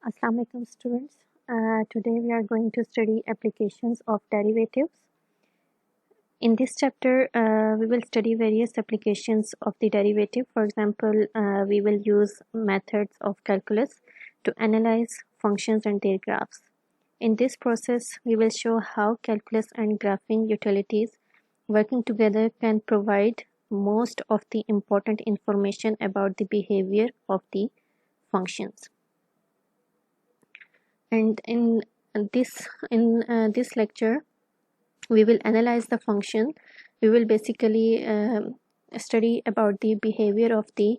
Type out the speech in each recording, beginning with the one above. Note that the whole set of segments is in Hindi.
Assalamu alaikum students. Today we are going to study applications of derivatives. In this chapter we will study various applications of the derivative. For example, we will use methods of calculus to analyze functions and their graphs. In this process we will show how calculus and graphing utilities working together can provide most of the important information about the behavior of the functions. And in this lecture we will analyze the function. We will basically study about the behavior of the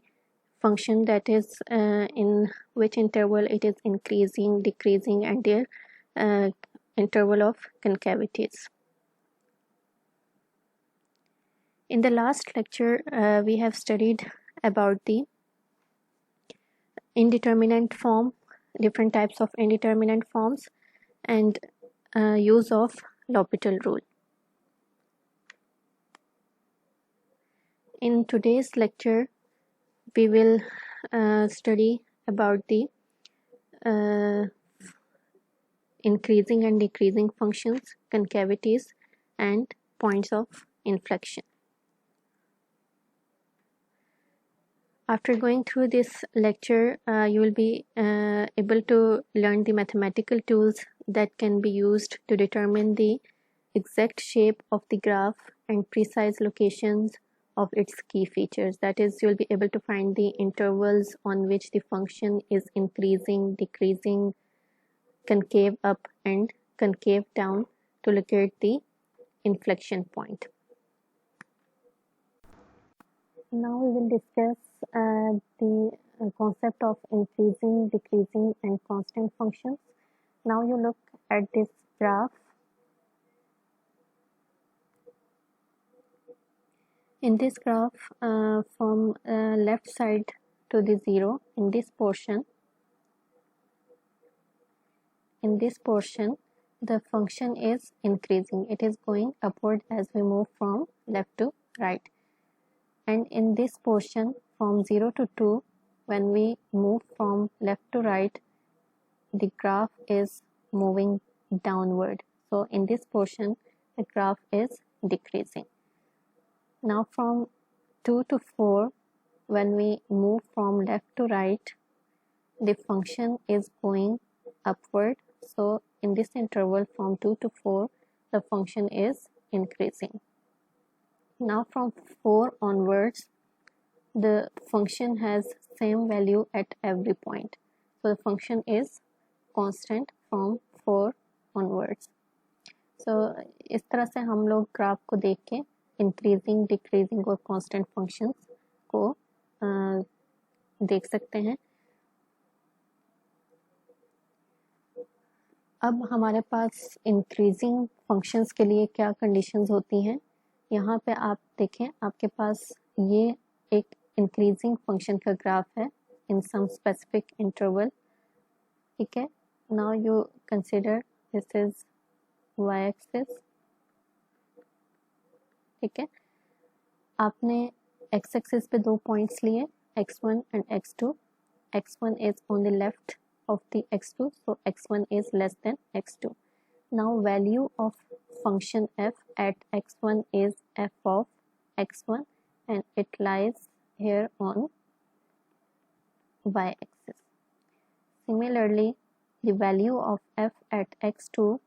function, that is in which interval it is increasing, decreasing, and their interval of concavities. In the last lecture we have studied about the indeterminate form, different types of indeterminate forms, and use of L'Hopital rule. In today's lecture we will study about the increasing and decreasing functions, concavities, and points of inflection. After going through this lecture, you will be able to learn the mathematical tools that can be used to determine the exact shape of the graph and precise locations of its key features. That is, you will be able to find the intervals on which the function is increasing, decreasing, concave up, and concave down to locate the inflection point. Now we will discuss the concept of increasing, decreasing, and constant functions. Now you look at this graph. In this graph, from left side to the 0, in this portion, the function is increasing. It is going upward as we move from left to right. And in this portion, from 0 to 2, when we move from left to right, the graph is moving downward. So in this portion, the graph is decreasing. Now from 2 to 4, when we move from left to right, the function is going upward. So in this interval from 2 to 4, the function is increasing. Now from 4 onwards, the function has same value at every point. So the function is constant from 4 onwards. So इस तरह से हम लोग ग्राफ को देख के इंक्रीजिंग, डिक्रीजिंग और कांस्टेंट फंक्शंस को देख सकते हैं. अब हमारे पास इंक्रीजिंग फंक्शंस के लिए क्या कंडीशंस होती हैं. यहाँ पे आप देखें, आपके पास ये एक इंक्रीजिंग फंक्शन का ग्राफ है इन सम स्पेसिफिक इंटरवल. ठीक है. Now you consider this is y axis. ठीक है. आपने x एक्सिस पे 2 पॉइंट्स लिए, x1 and x2. x1 is on the left of the x2, so x1 is less than x2. Now value of function f at x1 is f of x1 and it lies here on y-axis. Similarly, the value of f at x2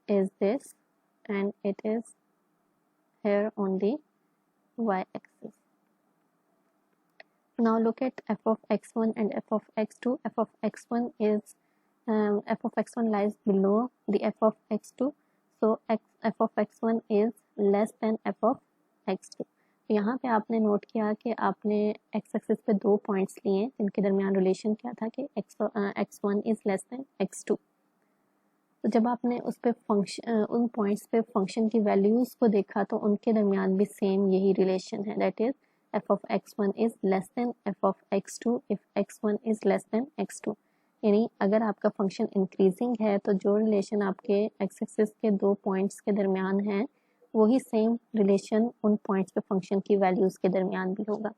is this and it is here on the y-axis. Now look at f of x1 and f of x2. F of x1 is f of x1 lies below the f of x2, so f of x1 is less than f of x2. तो यहाँ पे आपने नोट किया कि आपने x एक्सिस पे 2 पॉइंट्स लिए जिनके दरमियान रिलेशन क्या था कि x1 is less than x2. तो जब आपने उस पे फंक्शन उन पॉइंट्स पे फंक्शन की वैल्यूज़ को देखा तो उनके दरमियान भी सेम यही रिलेशन है, that is f of x1 is less than f of x2 if x1 is less than x2. यानी अगर आपका फंक्शन इंक्रीजिंग है तो जो रिलेशन आपके एक्स एक्सिस के 2 पॉइंट्स के दरमियान है वही सेम रिलेशन उन पॉइंट्स पे फंक्शन की वैल्यूज़ के दरमियान भी होगा.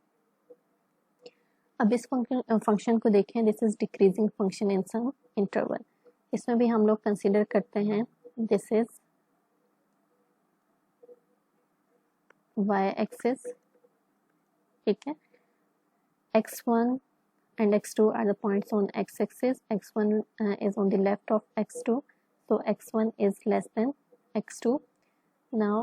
अब इस फंक्शन को देखें, this is decreasing function in some interval. इसमें भी हम लोग कंसीडर करते हैं दिस इज y एक्सिस, ठीक है। x1 and x2 are the points on x-axis. x1 is on the left of x2, so x1 is less than x2. Now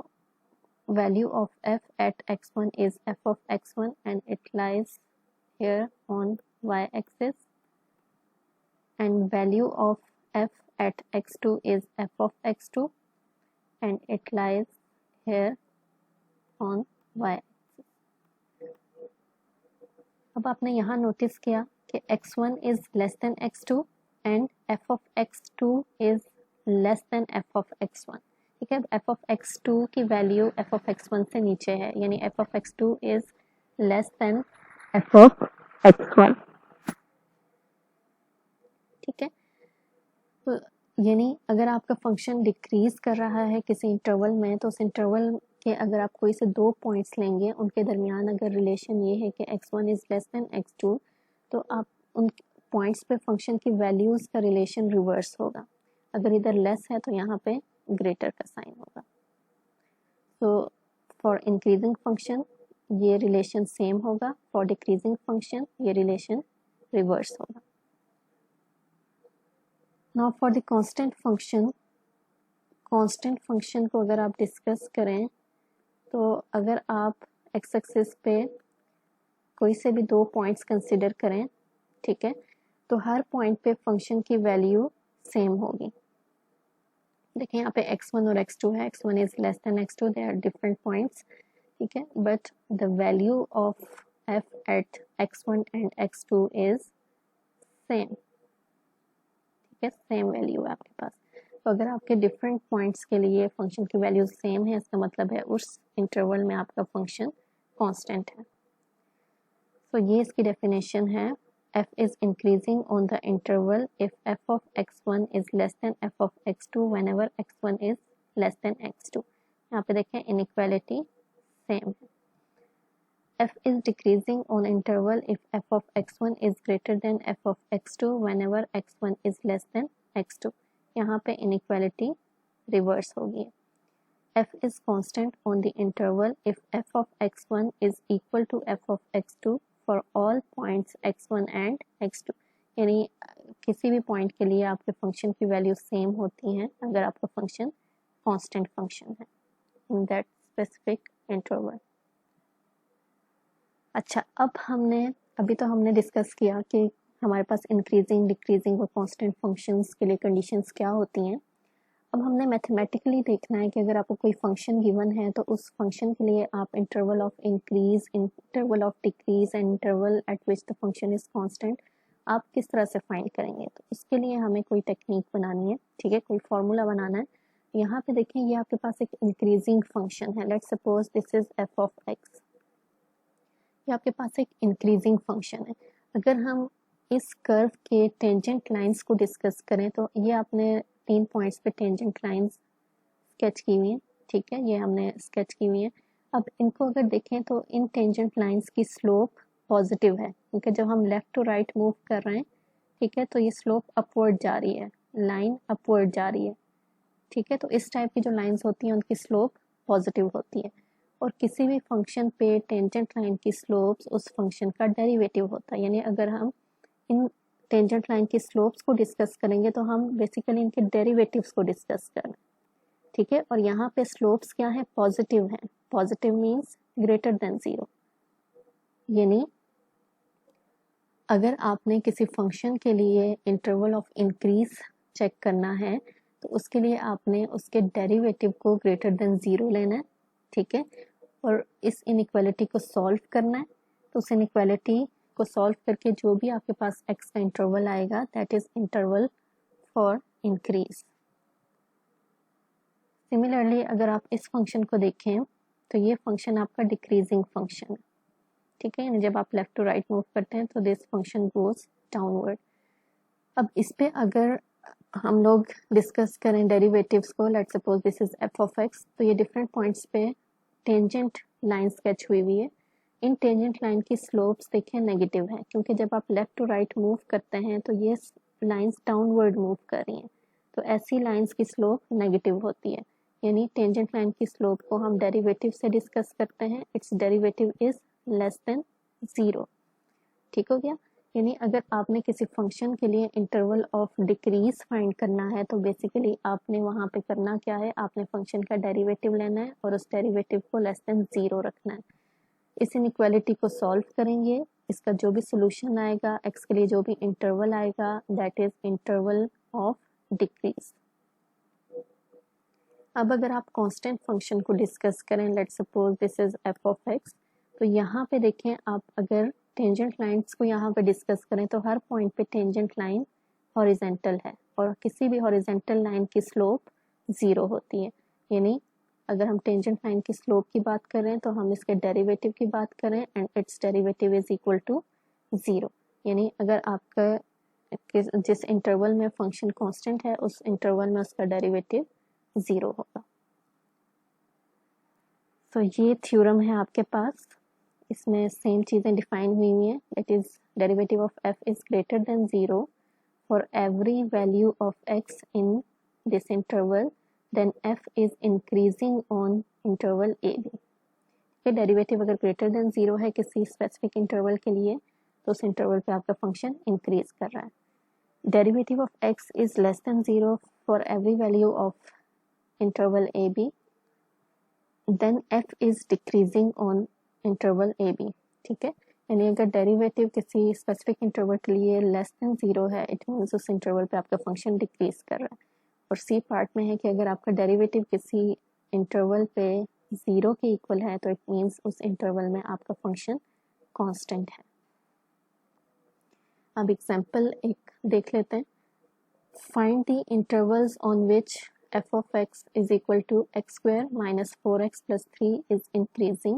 value of f at x1 is f of x1 and it lies here on y-axis, and value of f at x2 is f of x2 and it lies here on y-axis. अब आपने यहाँ नोटिस किया कि x1 is less than x2 and f of x2 is less than f of x1, ठीक है। f of x2 की वैल्यू f of x1 से नीचे है, यानी f of x2 is less than f of x1, ठीक है। तो यानी अगर आपका फंक्शन डिक्रीज कर रहा है किसी इंटरवल में, तो उस इंटरवल के अगर आप कोई से दो पॉइंट्स लेंगे, उनके दरमियान अगर रिलेशन ये है कि x1 is less than x2, तो आप उन पॉइंट्स पे फंक्शन की वैल्यूज का रिलेशन रिवर्स होगा। अगर इधर लेस है तो यहाँ पे ग्रेटर का साइन होगा। तो फॉर इंक्रीजिंग फंक्शन ये रिलेशन सेम होगा, फॉर डिक्रीजिंग फंक्शन ये रिलेशन रिवर्स होगा। Now for the constant function को अगर आप डिस्कस करें, तो अगर आप एक्स एक्सिस पे कोई से भी दो पॉइंट्स कंसिडर करें, ठीक है, तो हर पॉइंट पे फंक्शन की वैल्यू सेम होगी। देखिए यहाँ पे x1 और x2 है, x1 is less than x2, they are different points, ठीक है, but the value of f at x1 and x2 is same, ठीक है, सेम वैल्यू है आपके पास। तो अगर आपके डिफरेंट पॉइंट्स के लिए फंक्शन की वैल्यू सेम है, इसका मतलब है उस इंटरवल में आपका फंक्शन कांस्टेंट है। तो ये इसकी डेफिनेशन है, f is increasing on the interval if f of x1 is less than f of x2 whenever x1 is less than x2। यहाँ पे देखें इनइक्वालिटी सेम है। f is decreasing on interval if f of x1 is greater than f of x2 whenever x1 is less than x2। यहाँ पे इनइक्वालिटी रिवर्स होगी। f is constant on the interval if f of x1 is equal to f of x2 for all points x1 and x2। यानी किसी भी पॉइंट के लिए आपके फंक्शन की वैल्यू सेम होती हैं अगर आपका फंक्शन कांस्टेंट फंक्शन है इन दैट स्पेसिफिक इंटरवल। अच्छा, अब अभी तो हमने डिस्कस किया कि हमारे पास इंक्रीजिंग, डिक्रीजिंग और कांस्टेंट फंक्शंस के लिए कंडीशंस क्या होती हैं। अब हमने मैथमेटिकली देखना है कि अगर आपको कोई फंक्शन गिवन है तो उस फंक्शन के लिए आप interval of increase, interval of decrease and interval eight which the function is constant आप किस तरह से फाइंड करेंगे। तो इसके लिए हमें कोई टेक्निक बनानी है, ठीक है, कोई फॉर्मूला बनाना है। यहाँ पे देखें, ये आपके पास एक इंक्रीजिंग फंक्शन है, let's suppose this is f of x. ये आपके पास एक इंक्रीजिंग फंक्शन है। अगर हम इस कर्व के टेंजेंट लाइंस को डिस्कस करें, तो ये आपने 3 पॉइंट्स पे टेंजेंट लाइंस स्केच की हुई हैं, ठीक है, ये हमने स्केच की हुई है। अब इनको अगर देखें तो इन टेंजेंट लाइंस की स्लोप पॉजिटिव है, क्योंकि जब हम लेफ्ट टू राइट मूव कर रहे हैं, ठीक है, तो ये स्लोप अपवर्ड जा रही है, लाइन अपवर्ड जा रही है, ठीक है। तो इस टाइप की जो लाइंस होती हैं उनकी स्लोप पॉजिटिव होती है। और किसी भी फंक्शन पे टेंजेंट लाइन की स्लोप्स उस फंक्शन का डेरिवेटिव होता है। यानी अगर हम इन टेंजेंट लाइन की स्लोप्स को डिस्कस करेंगे तो हम बेसिकली इनके डेरिवेटिव्स को डिस्कस करें, ठीक है। और यहाँ पे स्लोप्स क्या है, पॉजिटिव है। Positive means greater than 0। यानी अगर आपने किसी फंक्शन के लिए इंटरवल ऑफ इंक्रीज चेक करना है तो उसके लिए आपने उसके डेरिवेटिव को ग्रेटर देन 0 लेना है, ठीक है, और इस इनइक्वालिटी को सॉल्व करना है। तो उस इनइक्वालिटी को सॉल्व करके जो भी आपके पास x का इंटरवल आएगा that is interval for increase. Similarly अगर आप इस फंक्शन को देखें तो ये फंक्शन आपका डिक्रीजिंग फंक्शन है, ठीक है, यानी जब आप लेफ्ट टू राइट मूव करते हैं तो दिस फंक्शन गोज डाउनवर्ड। अब इस पे अगर हम लोग डिस्कस करें डेरिवेटिव्स को, let's suppose this is f of x, तो ये डिफरेंट पॉइंट्स पे टेंजेंट लाइन स्केच हुई है। इन टेंजेंट लाइन की स्लोप्स देखें नेगेटिव है, क्योंकि जब आप लेफ्ट टू राइट मूव करते हैं तो ये लाइंस डाउनवर्ड मूव कर रही हैं, तो ऐसी लाइंस की स्लोप नेगेटिव होती है। यानी टेंजेंट लाइन की स्लोप को हम डेरिवेटिव से डिस्कस करते हैं, it's derivative is less than 0। ठीक हो गया। यानी अगर आपने किसी फंक्शन के लिए इंटरवल ऑफ डिक्रीज फाइंड करना है तो बेसिकली आपने वहाँ पे करना क्या है, आपने फंक्शन का डेरिवेटिव लेना है और उस डेरिवेटिव को लेस देन 0 रखना है। इस इनइक्वालिटी को सॉल्व करेंगे, इसका जो भी सोल्यूशन आएगा, एक्स के लिए जो भी इंटरवल आएगा, that is interval of decrease. अब अगर आप कांस्टेंट फंक्शन को डिस्कस करें, let's suppose this is f of x, तो यहाँ पे देखें आप अगर टेंजेंट लाइंस को यहाँ पे डिस्कस करें तो हर पॉइंट पे टेंजेंट लाइन हॉरिजेंटल है और किसी भी हॉरिजेंटल लाइन की स्लोप 0 होती है। यानी अगर हम टेंजेंट लाइन की स्लोप की बात करें तो हम इसके डेरिवेटिव की बात करें and it's derivative is equal to 0। यानी अगर आपका जिस इंटरवल में फंक्शन कांस्टेंट है उस इंटरवल में उसका डेरिवेटिव 0 होगा। तो ये थ्योरम है आपके पास, इसमें सेम चीज़ें डिफाइन हुई हैं, that is derivative of f is greater than 0 for every value of x in this interval, then f is increasing on interval a b। ये डेरिवेटिव अगर ग्रेटर देन 0 है किसी स्पेसिफिक इंटरवल के लिए तो उस इंटरवल पे आपका फंक्शन इंक्रीज कर रहा है। Derivative of x is less than 0 for every value of interval a b, then f is decreasing on interval A B. ठीक है, यानी अगर डेरिवेटिव किसी स्पेसिफिक इंटरवल के लिए लेस देन 0 है, इट मीन्स उस इंटरवल पे आपका फंक्शन डिक्रीज कर रहा है। और सी पार्ट में है कि अगर आपका डेरिवेटिव किसी इंटरवल पे 0 के इक्वल है तो इट मीन्स उस इंटरवल में आपका फंक्शन कांस्टेंट है। अब एग्जांपल एक देख लेते हैं। Find the intervals on which f of x is equal to x square minus 4x plus 3 is increasing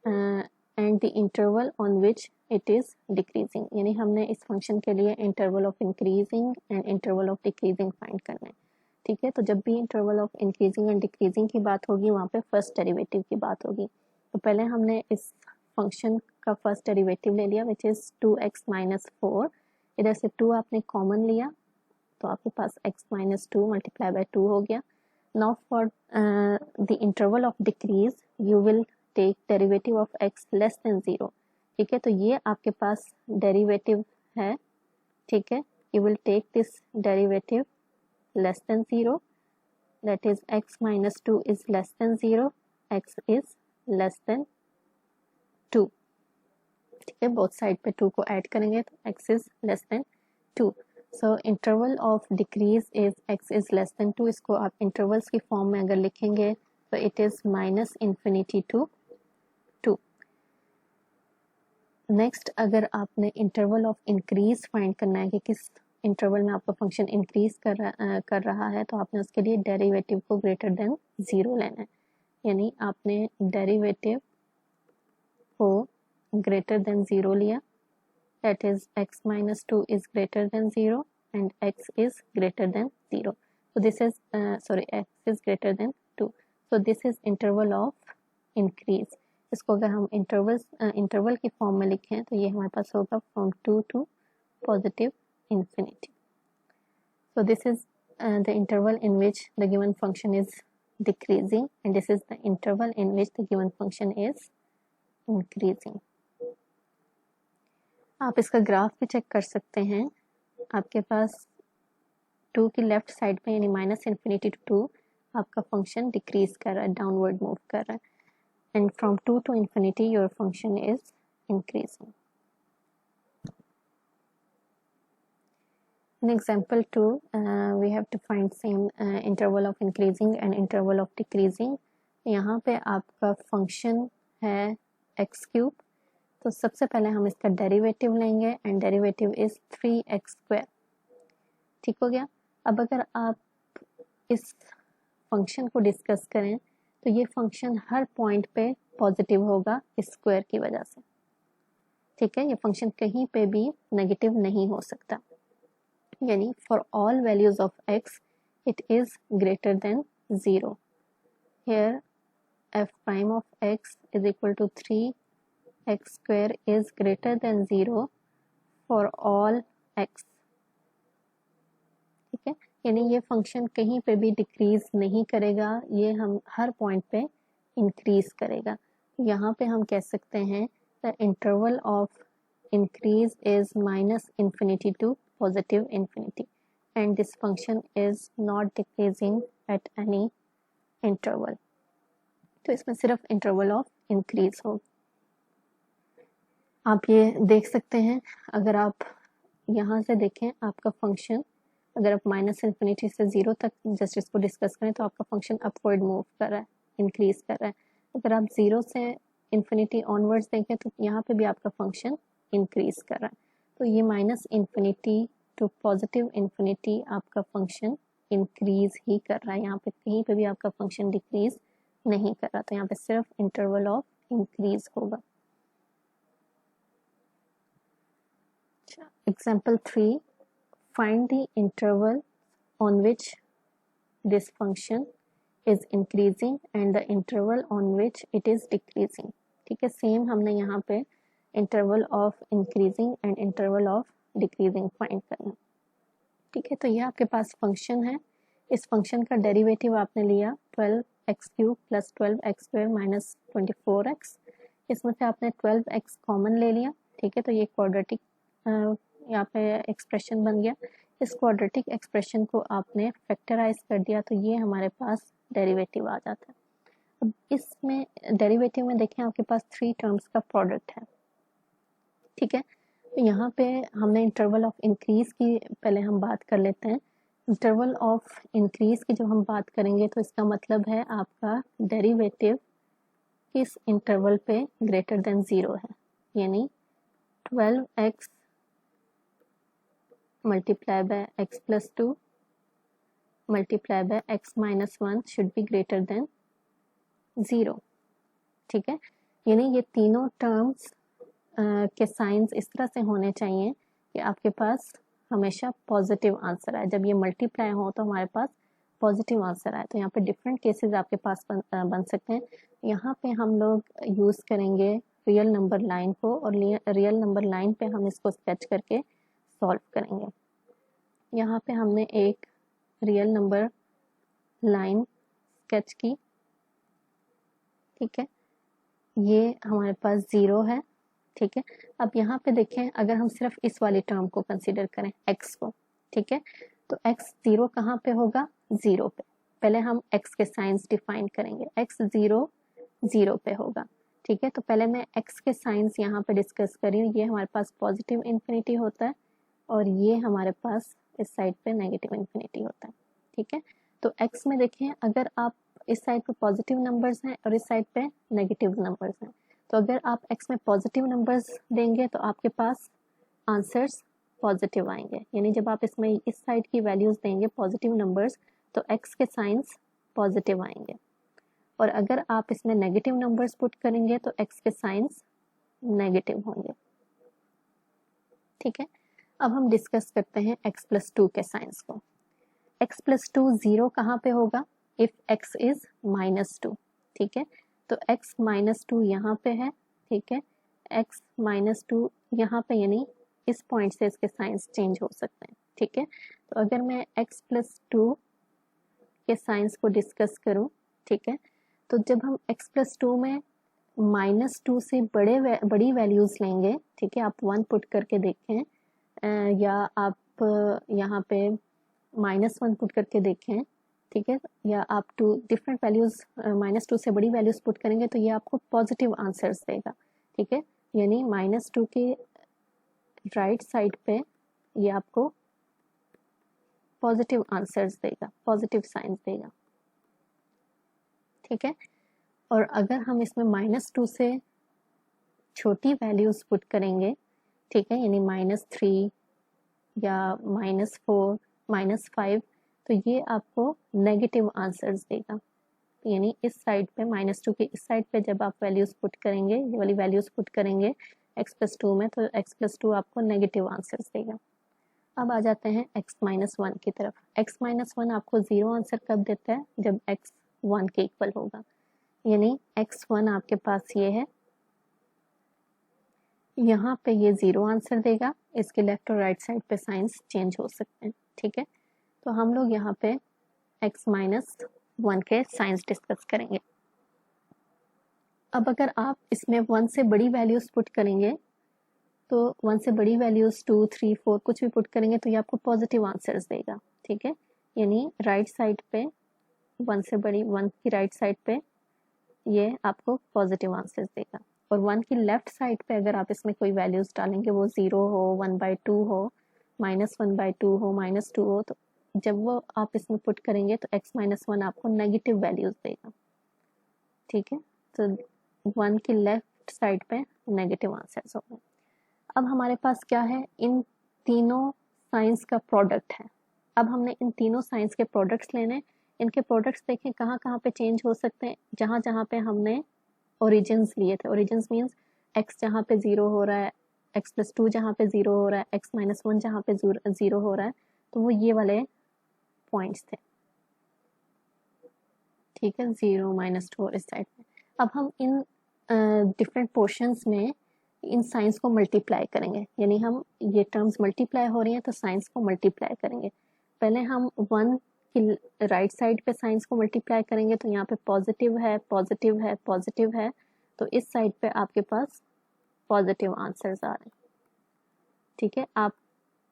and the interval on which it is decreasing। यानी हमने इस फंक्शन के लिए interval of increasing and interval of decreasing find करना है। ठीक है, तो जब भी interval of increasing and decreasing की बात होगी वहाँ पे फर्स्ट डेरिवेटिव की बात होगी। तो पहले हमने इस फंक्शन का फर्स्ट डेरिवेटिव ले लिया विच इज़ 2x माइनस 4। इधर से 2 आपने कॉमन लिया तो आपके पास x माइनस 2 मल्टीप्लाई बाय 2 हो गया। Now for the interval of decrease you will take derivative of x less than 0। ठीक है, तो ये आपके पास डेरिवेटिव है। ठीक है, you will take this derivative less than 0, that is x minus 2 is less than 0, x is less than 2। ठीक है, बोथ साइड पे 2 को ऐड करेंगे तो x is less than 2। So interval of decrease is x is less than 2। इसको आप इंटरवल्स की फॉर्म में अगर लिखेंगे तो it is minus infinity to 2। Next अगर आपने इंटरवल ऑफ इंक्रीज फाइंड करना है कि किस इंटरवल में आपका फंक्शन इंक्रीज कर रहा है तो आपने उसके लिए डेरिवेटिव को ग्रेटर देन 0 लेना है। यानी आपने डेरिवेटिव को ग्रेटर देन 0 लिया, that is x minus 2 is greater than 0 and x is greater than 0. So this is x is greater than 2. So this is interval of increase. इसको अगर हम इंटरवल की फॉर्म में लिखें तो ये हमारे पास होगा from 2 to positive infinity. So this is the interval in which the given function is decreasing and this is the interval in which the given function is increasing. आप इसका ग्राफ भी चेक कर सकते हैं। आपके पास 2 की लेफ्ट साइड पे यानी माइनस इन्फिनिटी टू 2 आपका फंक्शन डिक्रीज कर रहा है, डाउनवर्ड मूव कर रहा है and from 2 to infinity your function is increasing. In example 2 we have to find same interval of increasing and interval of decreasing। यहाँ पे आपका फंक्शन है x क्यूब, तो सबसे पहले हम इसका डेरिवेटिव लेंगे and derivative is 3x square. ठीक हो गया। अब अगर आप इस फंक्शन को डिस्कस करें तो ये फंक्शन हर पॉइंट पे पॉजिटिव होगा इस स्क्वायर की वजह से। ठीक है, ये फंक्शन कहीं पे भी नेगेटिव नहीं हो सकता, यानी for all values of x it is greater than 0। Here f prime of x is equal to 3 x square is greater than 0 for all x. ठीक है, यानी ये फंक्शन कहीं पे भी डिक्रीज नहीं करेगा, ये हम हर पॉइंट पे इंक्रीज करेगा। यहाँ पे हम कह सकते हैं the interval of increase is minus infinity to positive infinity and this function is not decreasing at any interval. तो इसमें सिर्फ इंटरवल ऑफ इंक्रीज हो। आप ये देख सकते हैं, अगर आप यहाँ से देखें आपका फंक्शन, अगर आप माइनस इन्फिनिटी से 0 तक जस्ट इसको डिस्कस करें तो आपका फंक्शन अपवर्ड मूव कर रहा है, इंक्रीज कर रहा है। अगर आप 0 से इन्फिनिटी ऑनवर्ड्स देखें तो यहाँ पे भी आपका फंक्शन इंक्रीज कर रहा है। तो ये minus infinity to positive infinity आपका फंक्शन इंक्रीज ही कर रहा है, यहाँ पे कहीं पे भी आपका फंक्शन डिक्रीज नहीं कर रहा। तो यहाँ पे सिर्फ इंटरवल ऑफ इंक्रीज होगा। Example 3, find the interval on which this function is increasing and the interval on which it is decreasing। ठीक है, सेम हमने यहाँ पे interval of increasing and interval of decreasing find करना। ठीक है, तो ये आपके पास फंक्शन है, इस फंक्शन का डेरिवेटिव आपने लिया 12x³ plus 12x² minus 24x। इसमें से आपने 12x कॉमन ले लिया। ठीक है, तो ये क्वाड्रेटिक यहाँ पे एक्सप्रेशन बन गया। इस क्वाड्रेटिक एक्सप्रेशन को आपने फैक्टराइज कर दिया तो ये हमारे पास डेरिवेटिव आ जाता है। अब इसमें डेरिवेटिव में देखें आपके पास 3 टर्म्स का प्रोडक्ट है। ठीक है, तो यहाँ पे हमने इंटरवल ऑफ इंक्रीज की पहले हम बात कर लेते हैं। इंटरवल ऑफ इंक्रीज की जब हम बात करेंगे तो इसका मतलब है आपका डेरिवेटिव किस इंटरवल पे ग्रेटर देन 0 है, यानी 12x multiply by x plus 2 multiply by x minus 1 should be greater than 0। ठीक है, यानी ये तीनों टर्म्स के साइंस इस तरह से होने चाहिए कि आपके पास हमेशा पॉजिटिव आंसर आए। जब ये मल्टीप्लाई हो तो हमारे पास पॉजिटिव आंसर आए। तो यहाँ पे डिफरेंट केसेस आपके पास बन सकते हैं। यहाँ पे हम लोग यूज़ करेंगे रियल नंबर लाइन को और रियल नंबर लाइन पे हम इसको स्केच करके सॉल्व करेंगे। यहाँ पे हमने एक रियल नंबर लाइन स्केच की। ठीक है, ये हमारे पास 0 है। ठीक है, अब यहाँ पे देखें, अगर हम सिर्फ इस वाली टर्म को कंसीडर करें x को, ठीक है, तो x 0 कहाँ पे होगा, 0 पे। पहले हम x के साइंस डिफाइन करेंगे, x 0 0 पे होगा। ठीक है, तो पहले मैं x के साइंस यहाँ पे डिस्कस कर रही हूँ। ये हमारे पास पॉजिटिव इन्फिनिटी होता है और ये हमारे पास इस साइड पे नेगेटिव इन्फिनिटी होता है। ठीक है, तो x में देखें, अगर आप इस साइड पे पॉजिटिव नंबर्स हैं और इस साइड पे नेगेटिव नंबर्स हैं, तो अगर आप x में पॉजिटिव नंबर्स देंगे तो आपके पास आंसर्स पॉजिटिव आएंगे। यानी जब आप इसमें इस साइड की वैल्यूज देंगे पॉजिटिव नंबर्स तो x के साइंस पॉजिटिव आएंगे, और अगर आप इसमें नेगेटिव नंबर्स पुट करेंगे तो x के साइंस नेगेटिव होंगे। ठीक है, अब हम डिस्कस करते हैं x प्लस 2 के साइंस को। x प्लस 2 0 कहाँ पे होगा, इफ x इज माइनस 2। ठीक है, तो x माइनस 2 यहाँ पे है। ठीक है, x माइनस 2 यहाँ पे, यानी इस पॉइंट से इसके साइंस चेंज हो सकते हैं। ठीक है, तो अगर मैं x प्लस 2 के साइंस को डिस्कस करूँ, ठीक है, तो जब हम x प्लस 2 में माइनस 2 से बड़ी वैल्यूज लेंगे, ठीक है, आप 1 पुट करके देखें या आप यहाँ पे -1 पुट करके देखें। ठीक है, या आप 2 डिफरेंट वैल्यूज -2 से बड़ी वैल्यूज पुट करेंगे तो ये आपको पॉजिटिव आंसर्स देगा। ठीक है, यानी -2 के राइट साइड पे ये आपको पॉजिटिव आंसर्स देगा, पॉजिटिव साइंस देगा। ठीक है, और अगर हम इसमें -2 से छोटी वैल्यूज पुट करेंगे, ठीक है, यानी -3 या -4 -5, तो ये आपको नेगेटिव आंसर्स देगा। यानी इस साइड पे -2 के इस साइड पे जब आप वैल्यूज पुट करेंगे, ये वाली वैल्यूज पुट करेंगे x प्लस 2 में, तो x प्लस 2 आपको नेगेटिव आंसर्स देगा। अब आ जाते हैं x माइनस 1 की तरफ। x माइनस 1 आपको 0 आंसर कब देता है, जब x 1 के इक्वल होगा। यानी x1 आपके पास ये है यहाँ पे ये 0 आंसर देगा, इसके लेफ्ट और राइट साइड पे साइंस चेंज हो सकते हैं, ठीक है। तो हम लोग यहाँ पे x-1 के साइंस डिस्कस करेंगे। अब अगर आप इसमें 1 से बड़ी वैल्यूज पुट करेंगे तो 1 से बड़ी वैल्यूज 2, 3, 4 कुछ भी पुट करेंगे तो ये आपको पॉजिटिव आंसर्स देगा, ठीक है। यानी राइट साइड पे 1 से बड़ी 1 की राइट साइड पे ये आपको पॉजिटिव आंसर्स देगा, और 1 की लेफ्ट साइड पे अगर आप इसमें कोई वैल्यूज डालेंगे, वो 0 हो, 1/2 हो, -1/2 हो, -2 हो, तो जब वो आप इसमें पुट करेंगे तो x-1 आपको नेगेटिव वैल्यूज देगा, ठीक है। तो 1 की लेफ्ट साइड पे नेगेटिव आंसर्स होंगे। अब हमारे पास क्या है, इन तीनों साइंस का प्रोडक्ट है। अब हमने इन तीनों साइंस के प्रोडक्ट्स लेने, इनके प्रोडक्ट्स देखें कहाँ कहाँ पे चेंज हो सकते हैं, जहाँ जहाँ पे हमने ओरिजिन्स लिए थे। ओरिजिन्स मीन्स x जहाँ पे 0 हो रहा है, x+2 जहाँ पे 0 हो रहा है, x-1 जहाँ पे 0 हो रहा है, तो वो ये वाले पॉइंट्स थे, ठीक है, 0, -2 और इस साइड में। अब हम इन डिफरेंट पोर्शंस में इन साइंस को मल्टीप्लाई करेंगे, यानी हम ये टर्म्स मल्टीप्लाई हो रही हैं तो साइंस को मल्टीप्लाई करेंगे। पहले हम 1 की राइट साइड पे साइंस को मल्टीप्लाई करेंगे, तो यहाँ पे पॉजिटिव है, पॉजिटिव है, पॉजिटिव है, तो इस साइड पे आपके पास पॉजिटिव आंसर्स आ रहे हैं, ठीक है। आप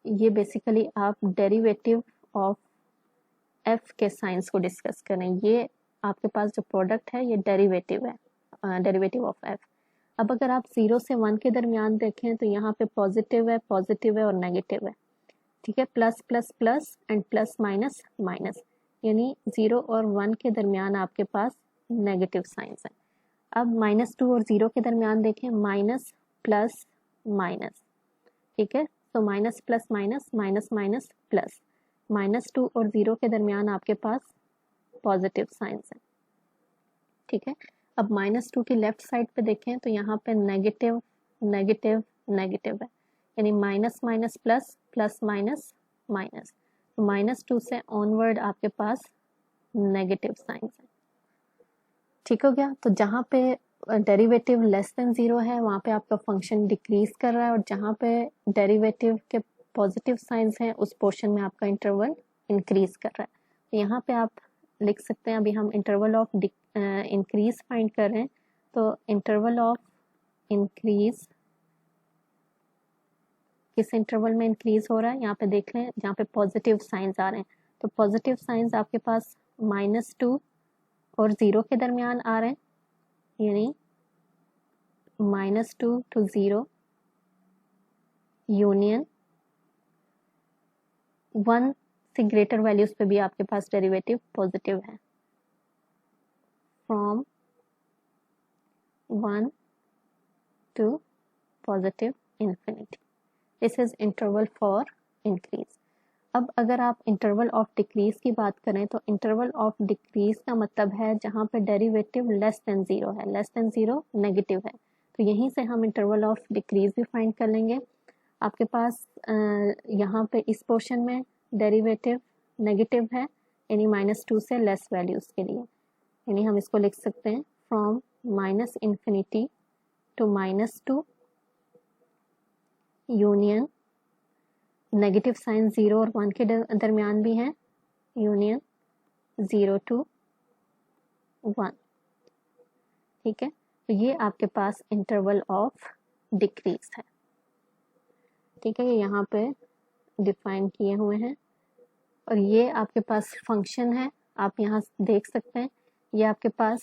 ये बेसिकली आप डेरिवेटिव ऑफ f के साइंस को डिस्कस करें। ये आपके पास जो प्रोडक्ट है ये डेरिवेटिव है, डेरिवेटिव ऑफ f। अब अगर आप 0 से 1 के दरमियान देखें तो यहाँ पे पॉजिटिव है और नेगेटिव है, ठीक है, plus plus plus and plus minus minus, यानी 0 और 1 के दरमियान आपके पास नेगेटिव साइंस है। अब -2 और 0 के दरमियान देखें, माइनस प्लस माइनस, ठीक है, तो minus plus minus, minus minus plus, -2 और 0 के दरमियान आपके पास पॉजिटिव साइंस है, ठीक है। अब -2 की लेफ्ट साइड पे देखें तो यहाँ पे नेगेटिव नेगेटिव नेगेटिव है, यानी minus minus plus, plus minus minus, तो -2 से ऑनवर्ड आपके पास नेगेटिव साइंस है, ठीक हो गया। तो जहाँ पे डेरिवेटिव लेस देन 0 है वहाँ पे आपका फंक्शन डिक्रीज कर रहा है, और जहाँ पे डेरिवेटिव के पॉजिटिव साइंस हैं उस पोर्शन में आपका इंटरवल इंक्रीज कर रहा है। तो यहाँ पे आप लिख सकते हैं, अभी हम इंटरवल ऑफ इंक्रीज फाइंड कर रहे हैं, तो इंटरवल ऑफ इंक्रीज किस इंटरवल में इंक्रीज हो रहा है, यहाँ पे देख लें, जहाँ पे पॉजिटिव साइंस आ रहे हैं, तो पॉजिटिव साइंस आपके पास -2 और 0 के दरमियान आ रहे हैं, यानी -2 to 0 यूनियन 1 से ग्रेटर वैल्यूज पे भी आपके पास डेरिवेटिव पॉजिटिव है, from 1 to positive infinity, this is interval for increase. अब अगर आप इंटरवल ऑफ डिक्रीज की बात करें तो इंटरवल ऑफ डिक्रीज का मतलब है जहाँ पे डेरिवेटिव लेस देन 0 है, लेस देन 0 नेगेटिव है, तो यहीं से हम इंटरवल ऑफ डिक्रीज भी फाइंड कर लेंगे। आपके पास यहाँ पे इस पोर्शन में डेरिवेटिव नेगेटिव है, यानी -2 से लेस वैल्यूज के लिए, यानी हम इसको लिख सकते हैं from -∞ to -2 union negative sign 0 और 1 के दरमियान भी है, यूनियन 0 to 1, ठीक है। तो ये आपके पास इंटरवल ऑफ डिक्रीज है, ठीक है, ये यहाँ पे डिफाइन किए हुए हैं, और ये आपके पास फंक्शन है, आप यहाँ देख सकते हैं, ये आपके पास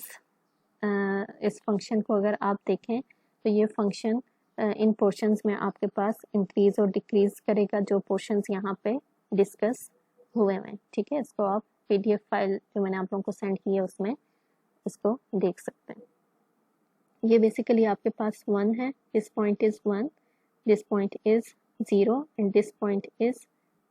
इस फंक्शन को अगर आप देखें तो ये फंक्शन इन पोर्शंस में आपके पास इंक्रीज और डिक्रीज करेगा, जो पोर्शंस यहाँ पे डिस्कस हुए हैं, ठीक है। इसको आप PDF फाइल जो मैंने आप लोगों को सेंड की है उसमें इसको देख सकते हैं। ये बेसिकली आपके पास 1 है, this point is 1, this point is 0 and this point is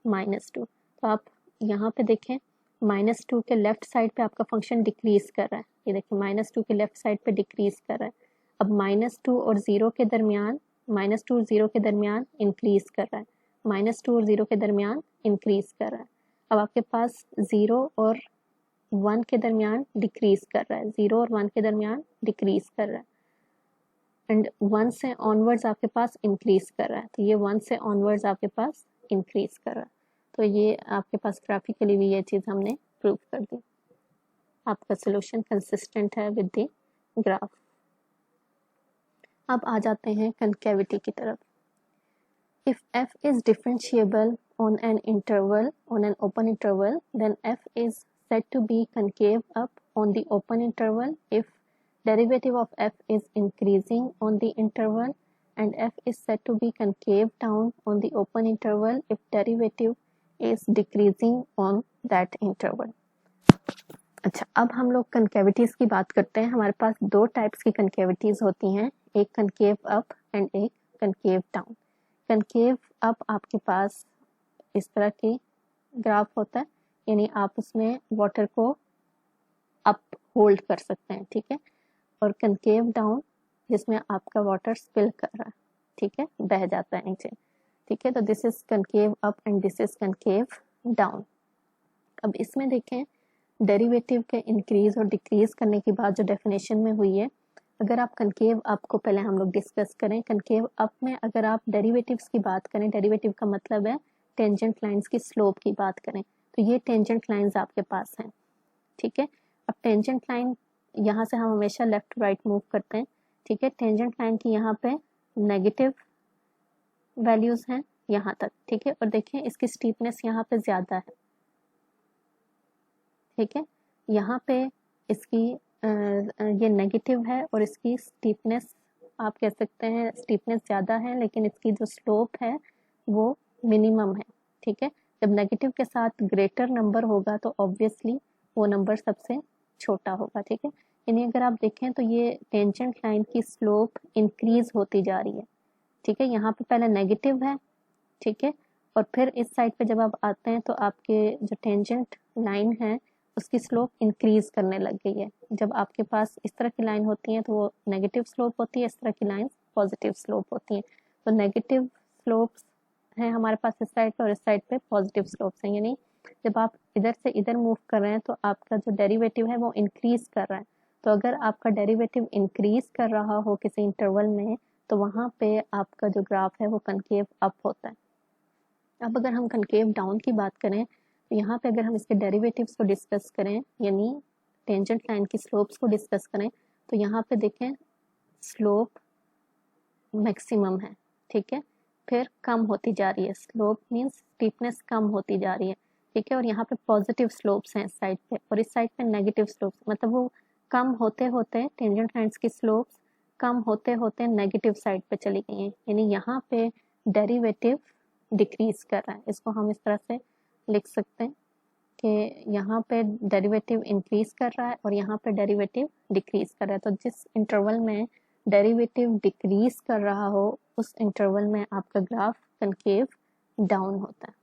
-2। तो आप यहाँ पे देखें, -2 के लेफ्ट साइड पे आपका फंक्शन डिक्रीज कर रहा है, ये देखिए -2 के लेफ्ट साइड पे डिक्रीज कर रहा है। अब -2 और 0 के दरमियान, -2 और 0 के दरमियान इंक्रीज कर रहा है, -2 और 0 के दरमियान इंक्रीज कर रहा है। अब आपके पास 0 और 1 के दरमियान डिक्रीज कर रहा है, 0 और 1 के दरमियान डिक्रीज कर रहा है। एंड 1 से ऑनवर्ड्स आपके पास इंक्रीज कर रहा है, तो ये 1 से ऑनवर्ड्स आपके पास इंक्रीज कर रहा है। तो ये आपके पास ग्राफिकली भी ये चीज़ हमने प्रूव कर दी। आपका सोल्यूशन कंसिस्टेंट है विद द ग्राफ। अब आ जाते हैं कनकेविटी की तरफ। If f is differentiable on an interval, on an open interval, then f is said to be concave up on the open interval if derivative of f is increasing on the interval, and f is said to be concave down on the open interval if derivative is decreasing on that interval. अच्छा, अब हम लोग कनकेविटीज की बात करते हैं। हमारे पास दो टाइप्स की कनकेविटीज होती हैं, एक कनकेव अप एंड एक कनकेव डाउन। कनकेव अप आपके पास इस तरह की ग्राफ होता है, यानी आप उसमें वाटर को अप होल्ड कर सकते हैं, ठीक है। और कनकेव डाउन जिसमें आपका वाटर स्पिल कर रहा है, ठीक है, बह जाता है नीचे, ठीक है। तो this is concave up and this is concave down. अब इसमें देखें डेरिवेटिव के इंक्रीज और डिक्रीज करने की बात जो डेफिनेशन में हुई है, अगर आप कनकेव अप को पहले हम लोग डिस्कस करें। कनकेव अप में अगर आप डेरिवेटिव्स की बात करें, डेरिवेटिव का मतलब है टेंजेंट लाइंस की स्लोप की बात करें, तो ये टेंजेंट लाइंस आपके पास हैं, ठीक है। अब टेंजेंट लाइन यहाँ से हम हमेशा लेफ्ट टू राइट मूव करते हैं, ठीक है। टेंजेंट लाइन की यहाँ पे नेगेटिव वैल्यूज हैं यहाँ तक, ठीक है। और देखें इसकी स्टीपनेस यहाँ पे ज़्यादा है, ठीक है। यहाँ पे इसकी ये नेगेटिव है और इसकी स्टीपनेस आप कह सकते हैं स्टीपनेस ज़्यादा है, लेकिन इसकी जो स्लोप है वो मिनिमम है, ठीक है। जब नेगेटिव के साथ ग्रेटर नंबर होगा तो ऑब्वियसली वो नंबर सबसे छोटा होगा, ठीक है। यानी अगर आप देखें तो ये टेंजेंट लाइन की स्लोप इंक्रीज होती जा रही है, ठीक है। यहाँ पे पहले नेगेटिव है, ठीक है, और फिर इस साइड पे जब आप आते हैं तो आपके जो टेंजेंट लाइन है उसकी स्लोप इंक्रीज करने लग गई है। जब आपके पास इस तरह की लाइन होती है तो वो नेगेटिव स्लोप होती है, इस तरह की लाइन पॉजिटिव स्लोप होती है। तो नेगेटिव स्लोप्स हैं हमारे पास इस साइड पे और इस साइड पे पॉजिटिव स्लोप्स हैं, यानी जब आप इधर से इधर मूव कर रहे हैं तो आपका जो डेरिवेटिव है वो इंक्रीज कर रहा है। तो अगर आपका डेरिवेटिव इंक्रीज कर रहा हो किसी इंटरवल में तो वहाँ पे आपका जो ग्राफ है वो कनकेव अप होता है। अब अगर हम कनकेव डाउन की बात करें तो यहाँ पे अगर हम इसके डेरिवेटिव्स को डिस्कस करें, यानी टेंजेंट लाइन की स्लोप्स को डिस्कस करें, तो यहाँ पे देखें स्लोप मैक्सिमम है, ठीक है, फिर कम होती जा रही है, स्लोप मीन्स स्टीपनेस कम होती जा रही है, ठीक है। और यहाँ पे पॉजिटिव स्लोप्स हैं इस साइड पे और इस साइड पे नेगेटिव स्लोप्स, मतलब वो कम होते होते टेंजेंट लाइन्स की स्लोप्स कम होते होते नेगेटिव साइड पे चली गई हैं, यानी यहाँ पे डेरिवेटिव डिक्रीज कर रहा है। इसको हम इस तरह से लिख सकते हैं कि यहाँ पे डेरिवेटिव इंक्रीज कर रहा है और यहाँ पे डेरिवेटिव डिक्रीज कर रहा है। तो जिस इंटरवल में डेरिवेटिव डिक्रीज कर रहा हो उस इंटरवल में आपका ग्राफ कनकेव डाउन होता है,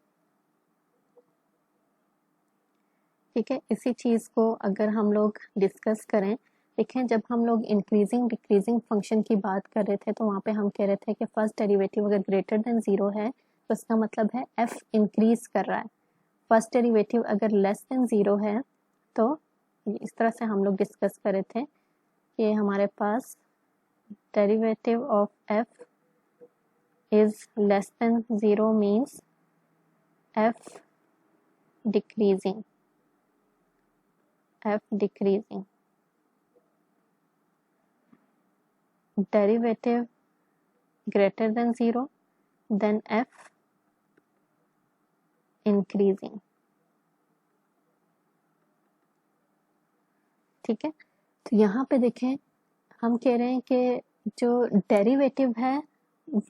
ठीक है। इसी चीज़ को अगर हम लोग डिस्कस करें, देखें जब हम लोग इंक्रीजिंग डिक्रीजिंग फंक्शन की बात कर रहे थे तो वहाँ पे हम कह रहे थे कि फर्स्ट डेरिवेटिव अगर ग्रेटर देन 0 है तो इसका मतलब है f इंक्रीज कर रहा है। फर्स्ट डेरिवेटिव अगर लेस देन 0 है तो इस तरह से हम लोग डिस्कस कर रहे थे कि हमारे पास derivative of f is less than 0 means f decreasing, derivative greater than 0 then f increasing, ठीक है। तो यहाँ पे देखें हम कह रहे हैं कि जो डेरिवेटिव है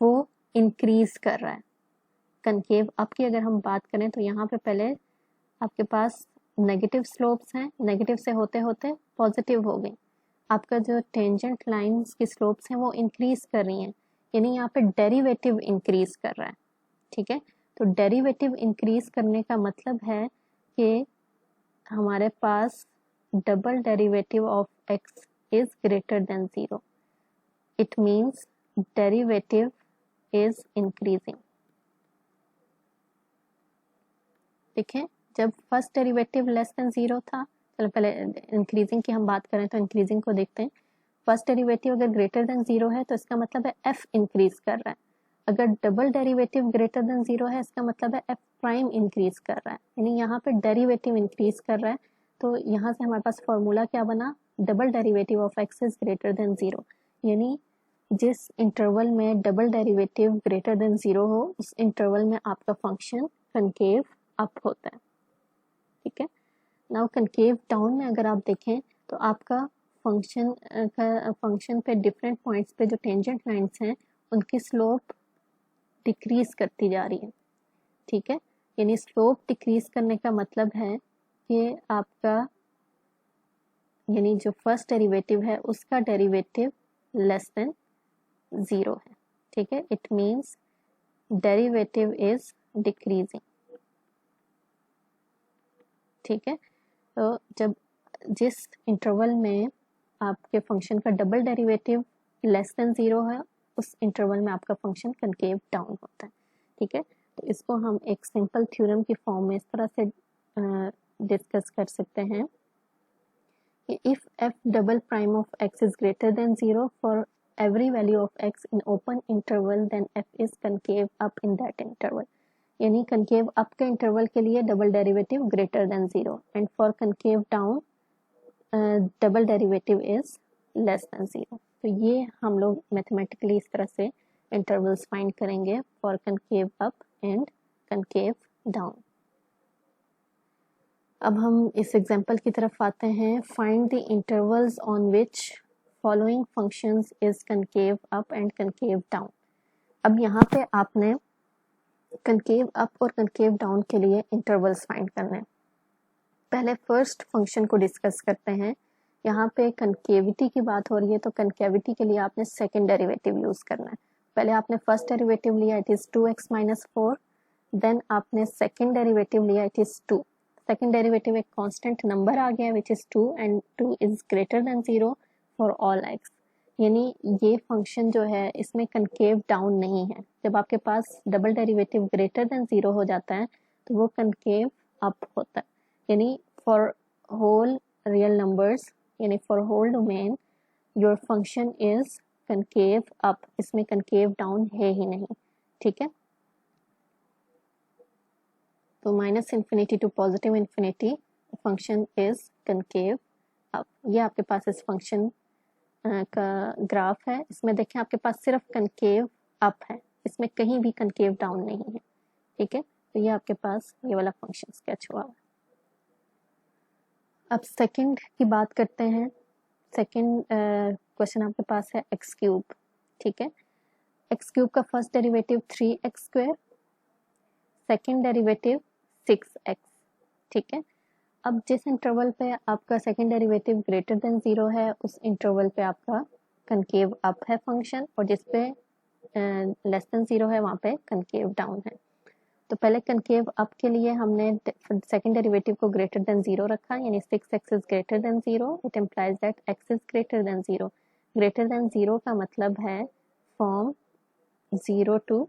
वो इंक्रीज कर रहा है। कनकेव अप की अगर हम बात करें तो यहाँ पे पहले आपके पास नेगेटिव स्लोप्स हैं, नेगेटिव से होते होते पॉजिटिव हो गई, आपका जो टेंजेंट लाइंस की स्लोप्स हैं वो इंक्रीज कर रही हैं, यानी यहाँ पे डेरिवेटिव इंक्रीज कर रहा है, ठीक है। तो डेरिवेटिव इंक्रीज करने का मतलब है कि हमारे पास double derivative of x is greater than 0, it means derivative is increasing. देखें जब फर्स्ट डेरिवेटिव लेस देन 0 था, चलो पहले इंक्रीजिंग की हम बात करें तो इंक्रीजिंग को देखते हैं। फर्स्ट डेरिवेटिव अगर ग्रेटर देन 0 है तो इसका मतलब है f इंक्रीज कर रहा है, अगर डबल डेरिवेटिव ग्रेटर देन 0 है इसका मतलब है f प्राइम इंक्रीज कर रहा है, यानी यहाँ पे डेरिवेटिव इंक्रीज कर रहा है। तो यहाँ से हमारे पास फॉर्मूला क्या बना, double derivative of x is greater than 0, यानी जिस इंटरवल में डबल डेरिवेटिव ग्रेटर देन 0 हो उस इंटरवल में आपका फंक्शन कनकेव अप होता है। ठीक है, नाउ कनकेव डाउन में अगर आप देखें तो आपका फंक्शन पे डिफरेंट पॉइंट्स पे जो टेंजेंट लाइंस हैं उनकी स्लोप डिक्रीज करती जा रही है। ठीक है, यानी स्लोप डिक्रीज करने का मतलब है कि आपका यानी जो फर्स्ट डेरिवेटिव है उसका डेरिवेटिव लेस देन 0 है। ठीक है, it means derivative is decreasing. ठीक है, तो जब जिस इंटरवल में आपके फंक्शन का डबल डेरिवेटिव लेस देन 0 है उस इंटरवल में आपका फंक्शन कनकेव डाउन होता है। ठीक है, तो इसको हम एक सिंपल थ्योरम की फॉर्म में इस तरह से डिस्कस कर सकते हैं कि if f double prime of x is greater than 0 for every value of x in open interval then f is concave up in that interval, यानी concave up के interval के लिए double derivative greater than 0 and for concave down double derivative is less than 0। तो ये हम लोग मैथमेटिकली इस तरह से intervals find करेंगे for concave up and concave down। अब हम इस एग्जाम्पल की तरफ आते हैं, find the intervals on which following functions is concave up and concave down। अब यहाँ पे आपने concave up और concave down के लिए intervals find करने हैं। पहले फर्स्ट फंक्शन को डिस्कस करते हैं। यहाँ पे कनकेविटी की बात हो रही है तो कनकेविटी के लिए आपने सेकेंड डेरिवेटिव यूज करना है। पहले आपने फर्स्ट डेरिवेटिव लिया, it is 2x minus 4, then आपने सेकेंड डेरिवेटिव लिया, इट इज 2। सेकेंड डेरिवेटिव एक कांस्टेंट नंबर आ गया which is 2 and 2 is greater than 0 for all x, यानी ये फंक्शन जो है इसमें कनकेव डाउन नहीं है। जब आपके पास डबल डेरिवेटिव ग्रेटर देन 0 हो जाता है तो वो कनकेव अप होता है, यानी फॉर होल रियल नंबर्स यानी for whole domain your function is concave up, इसमें कनकेव डाउन है ही नहीं। ठीक है, तो minus infinity to positive infinity function is concave up. ये आपके पास इस फंक्शन का ग्राफ है, इसमें देखें आपके पास सिर्फ कनकेव अप है, इसमें कहीं भी कनकेव डाउन नहीं है। ठीक है, तो ये आपके पास ये वाला फंक्शन स्केच हुआ है। अब सेकंड की बात करते हैं। सेकंड क्वेश्चन आपके पास है एक्स क्यूब। ठीक है, एक्स क्यूब का first derivative 3x square, second derivative 6x। ठीक है, अब जिस इंटरवल पे आपका सेकंड डेरिवेटिव ग्रेटर देन 0 है उस इंटरवल पे आपका कनकेव अप है फंक्शन, और जिस पे लेस देन 0 है वहाँ पे कनकेव डाउन है। तो पहले कनकेव अप के लिए हमने सेकंड डेरिवेटिव को ग्रेटर देन 0 रखा, यानी 6x is greater than 0, it implies that x is greater than 0। Greater than 0 का मतलब है from 0 to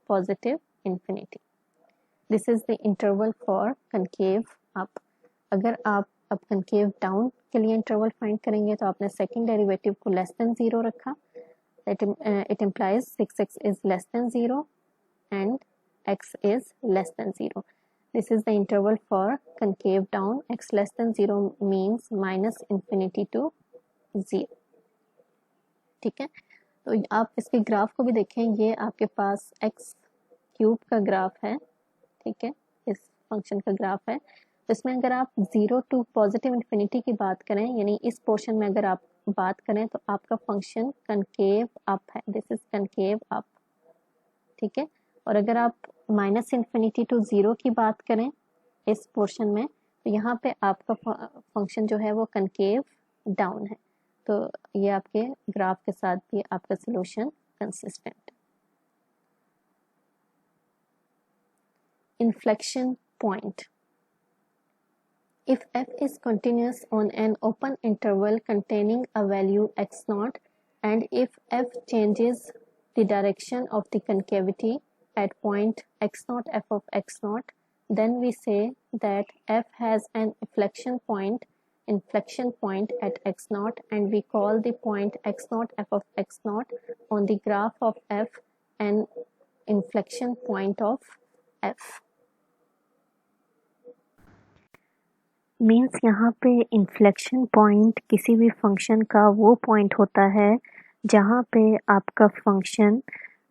positive infinity. This is the interval for concave up. अगर आप अब कनकेव डाउन के लिए इंटरवल फाइंड करेंगे तो आपने सेकंड डेरिवेटिव को लेस देन 0 रखा, it implies 6x is less than 0 and x is less than 0. This is the interval for concave down. X less than 0 means minus infinity to 0. ठीक है, तो आप इसके ग्राफ को भी देखें, ये आपके पास x क्यूब का ग्राफ है। ठीक है, इस फंक्शन का ग्राफ है। तो इसमें अगर आप 0 टू पॉजिटिव इन्फिनिटी की बात करें, यानी इस पोर्शन में अगर आप बात करें तो आपका फंक्शन कनकेव अप है, दिस इज कनकेव अप। ठीक है, और अगर आप माइनस इन्फिनिटी टू 0 की बात करें इस पोर्शन में तो यहाँ पे आपका फंक्शन जो है वो कनकेव डाउन है। तो ये आपके ग्राफ के साथ भी आपका solution consistent. Inflection point. If f is continuous on an open interval containing a value x0 and if f changes the direction of the concavity at point x0 f of x0, then we say that f has an inflection point inflection point at x naught, and we call the point x naught f of x naught on the graph of f and inflection point of f. Means यहाँ पे इन्फ्लेक्शन पॉइंट किसी भी फंक्शन का वो पॉइंट होता है जहाँ पे आपका फंक्शन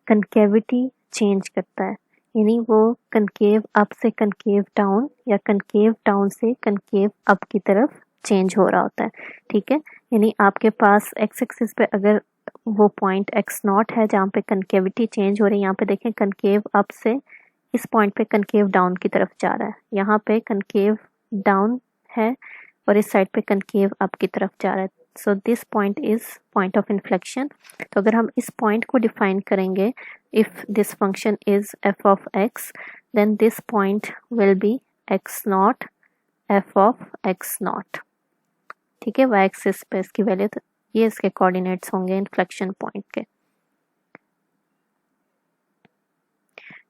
कनकेविटी चेंज करता है, यानी वो कनकेव अप से कनकेव डाउन या कनकेव डाउन से कनकेव अप की तरफ चेंज हो रहा होता है। ठीक है, यानी आपके पास एक्स एक्सिस पे अगर वो पॉइंट एक्स नॉट है जहाँ पे कनकेविटी चेंज हो रही है, यहाँ पे देखें कनकेव अप से इस पॉइंट पे कनकेव डाउन की तरफ जा रहा है, यहाँ पे कनकेव डाउन है और इस साइड पे कनकेव अप की तरफ जा रहा है। So this point is point of inflection. तो अगर हम इस पॉइंट को डिफाइन करेंगे, if this function is f of x, then this point will be x not f of x not. ठीक है, वाई एक्सिस पे इसकी वैल्यू, तो ये इसके कोऑर्डिनेट्स होंगे इन्फ्लेक्शन पॉइंट के।